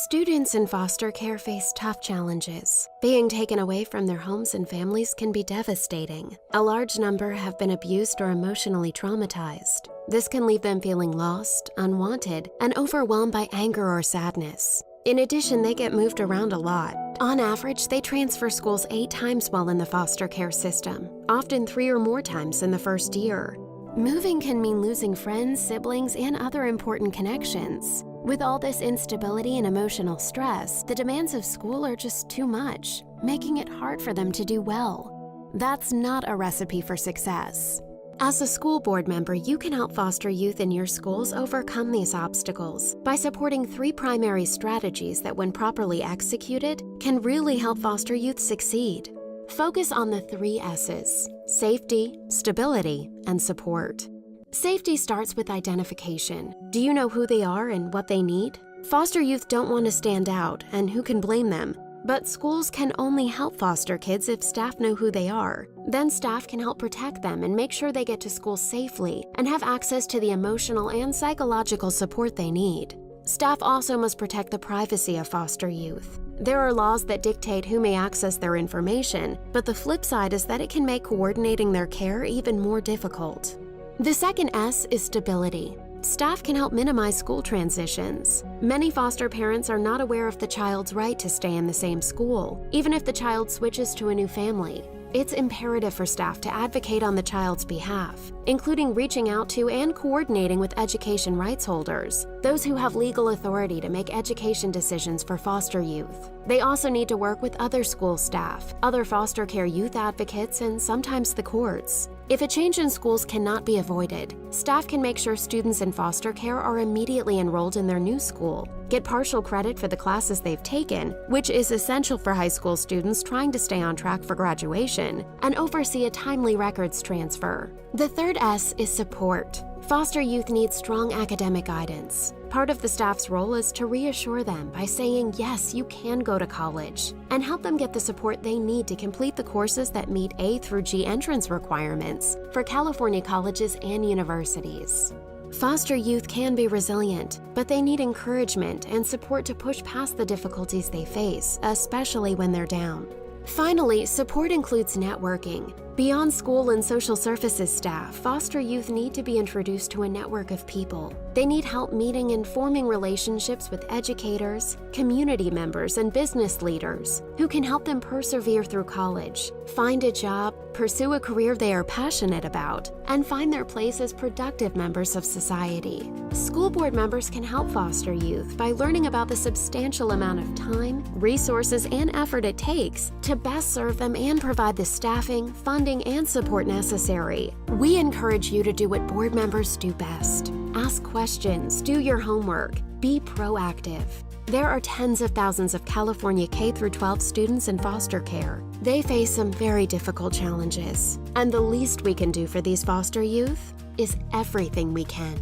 Students in foster care face tough challenges. Being taken away from their homes and families can be devastating. A large number have been abused or emotionally traumatized. This can leave them feeling lost, unwanted, and overwhelmed by anger or sadness. In addition, they get moved around a lot. On average, they transfer schools 8 times while in the foster care system, often 3 or more times in the first year. Moving can mean losing friends, siblings, and other important connections. With all this instability and emotional stress, the demands of school are just too much, making it hard for them to do well. That's not a recipe for success. As a school board member, you can help foster youth in your schools overcome these obstacles by supporting 3 primary strategies that, when properly executed, can really help foster youth succeed. Focus on the 3 S's: safety, stability, and support. Safety starts with identification. Do you know who they are and what they need? Foster youth don't want to stand out, and who can blame them? But schools can only help foster kids if staff know who they are. Then staff can help protect them and make sure they get to school safely and have access to the emotional and psychological support they need. Staff also must protect the privacy of foster youth. There are laws that dictate who may access their information, but the flip side is that it can make coordinating their care even more difficult. The second S is stability. Staff can help minimize school transitions. Many foster parents are not aware of the child's right to stay in the same school, even if the child switches to a new family. It's imperative for staff to advocate on the child's behalf, including reaching out to and coordinating with education rights holders, those who have legal authority to make education decisions for foster youth. They also need to work with other school staff, other foster care youth advocates, and sometimes the courts. If a change in schools cannot be avoided, staff can make sure students in foster care are immediately enrolled in their new school, get partial credit for the classes they've taken, which is essential for high school students trying to stay on track for graduation, and oversee a timely records transfer. The third S is support. Foster youth need strong academic guidance. Part of the staff's role is to reassure them by saying, yes, you can go to college, and help them get the support they need to complete the courses that meet A through G entrance requirements for California colleges and universities. Foster youth can be resilient, but they need encouragement and support to push past the difficulties they face, especially when they're down. Finally, support includes networking. Beyond school and social services staff, foster youth need to be introduced to a network of people. They need help meeting and forming relationships with educators, community members, and business leaders who can help them persevere through college, find a job, pursue a career they are passionate about, and find their place as productive members of society. School board members can help foster youth by learning about the substantial amount of time, resources, and effort it takes to best serve them and provide the staffing, funding, and support necessary. We encourage you to do what board members do best. Ask questions, do your homework, be proactive. There are tens of thousands of California K-12 students in foster care. They face some very difficult challenges, and the least we can do for these foster youth is everything we can.